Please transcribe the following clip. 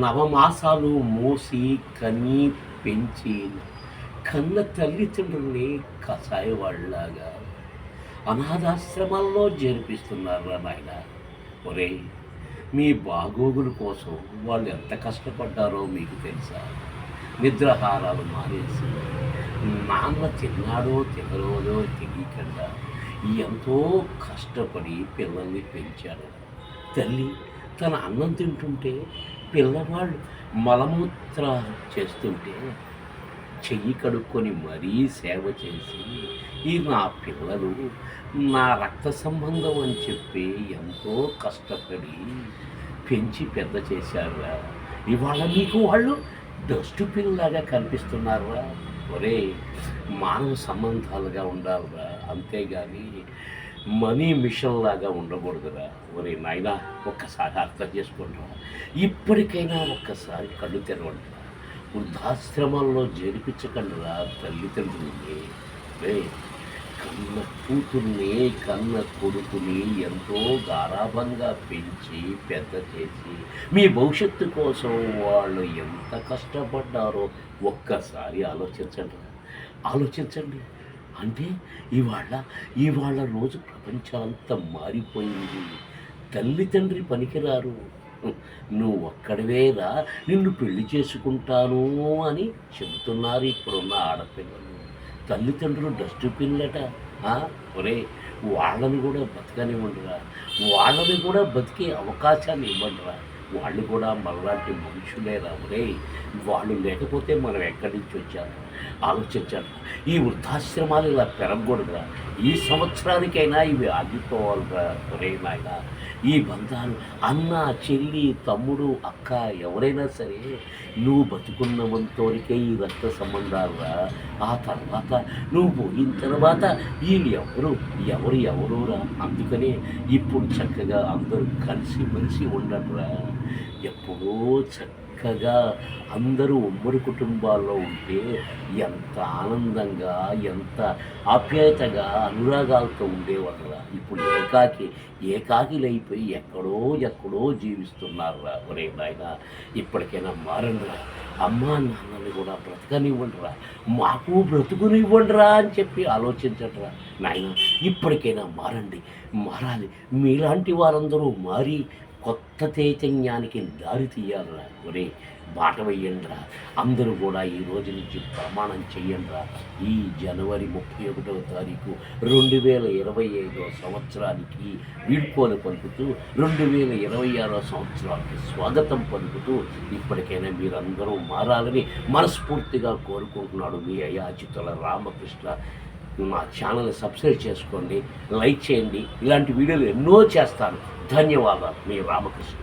నవమాసాలు మోసి కని పెంచి కన్న తల్లిదండ్రుల్ని కసాయివాళ్ళలాగా అనాథాశ్రమాల్లో చేర్పిస్తున్నారా నాయన. ఒరేయ్, మీ బాగోగుల కోసం వాళ్ళు ఎంత కష్టపడ్డారో మీకు తెలుసా? నిద్రాహారాలు మానేసి నాన్న తిన్నాడో తినరోదో తెలియకుండా ఎంతో కష్టపడి పిల్లల్ని పెంచాడు. తల్లి తన అన్నం తింటుంటే పిల్లవాళ్ళు మలమూత్ర చేస్తుంటే చెయ్యి కడుక్కొని మరీ సేవ చేసి ఈ నా పిల్లలు నా రక్త సంబంధం అని చెప్పి ఎంతో కష్టపడి పెంచి పెద్ద చేశారురా. ఇవాళ మీకు వాళ్ళు డస్ట్బిన్ లాగా కనిపిస్తున్నారా? ఒరే, మానవ సంబంధాలుగా ఉండాలిరా, అంతేగాని మనీ మిషన్ లాగా ఉండకూడదురా. ఒరే నాయనా, ఒక్కసారి అర్థం చేసుకుంటారా? ఇప్పటికైనా ఒక్కసారి కళ్ళు తెరవండి. వృద్ధాశ్రమాల్లో చేర్పించకండిరా తల్లిదండ్రుల్ని. రే, కన్న కూతుర్ని కన్న కొడుకుని ఎంతో గారాబంగా పెంచి పెద్ద చేసి మీ భవిష్యత్తు కోసం వాళ్ళు ఎంత కష్టపడ్డారో ఒక్కసారి ఆలోచించండి. అంటే ఇవాళ రోజు ప్రపంచం అంతా మారిపోయింది. తల్లిదండ్రి పనికిరారు. నువ్వు ఒక్కడివేరా నిన్ను పెళ్లి చేసుకుంటాను అని చెబుతున్నారు ఇప్పుడున్న ఆడపిల్లలు. తల్లిదండ్రులు డస్ట్బిన్లట. ఒరే, వాళ్ళని కూడా బతకనివ్వండిరా, వాళ్ళని కూడా బతికే అవకాశాన్ని ఇవ్వండిరా. వాళ్ళు కూడా మనలాంటి మనుషులేరా. ఒరే, వాళ్ళు లేకపోతే మనం ఎక్కడి నుంచి వచ్చాము ఆలోచించాలి. ఈ వృద్ధాశ్రమాలు ఇలా పెరగకూడదురా. ఈ సంవత్సరానికైనా ఇవి ఆగిపోవాలిరా. ఒరే నాయన, ఈ బంధాలు అన్న చెల్లి తమ్ముడు అక్క ఎవరైనా సరే నువ్వు బతుకున్నవంతోనికే ఈ రక్త సంబంధాలురా. ఆ తర్వాత నువ్వు పోయిన తర్వాత వీళ్ళు ఎవరురా. అందుకనే ఇప్పుడు చక్కగా అందరూ కలిసిమెలిసి ఉండరురా. ఎప్పుడో చక్కగా అందరూ ఉమ్మడి కుటుంబాల్లో ఉంటే ఎంత ఆనందంగా ఎంత ఆప్యాయతగా అనురాగాలతో ఉండేవాళ్ళరా. ఇప్పుడు ఏకాకిలైపోయి ఎక్కడో జీవిస్తున్నారురా. ఒరే నాయన, ఇప్పటికైనా మారండిరా. అమ్మా నాన్నని కూడా బ్రతకనివ్వండిరా, మాకు బ్రతుకునివ్వండిరా అని చెప్పి ఆలోచించటరా నాయన. ఇప్పటికైనా మారాలి. మీలాంటి వారందరూ మారి కొత్త చైతన్యానికి దారి తీయాలరా. ఒరే, బాట వెయ్యండిరా. అందరూ కూడా ఈ రోజు నుంచి ప్రమాణం చెయ్యండిరా. ఈ జనవరి 31వ తారీఖు 2025వ సంవత్సరానికి వీడ్కోలు పలుకుతూ 2026వ సంవత్సరానికి స్వాగతం పలుకుతూ ఇప్పటికైనా మీరందరూ మారాలని మనస్ఫూర్తిగా కోరుకుంటున్నాడు మీ అయాచితుల రామకృష్ణ. మా ఛానల్ని సబ్స్క్రైబ్ చేసుకోండి, లైక్ చేయండి. ఇలాంటి వీడియోలు ఎన్నో చేస్తాను. ధన్యవాదాలు. మీ రామకృష్ణ.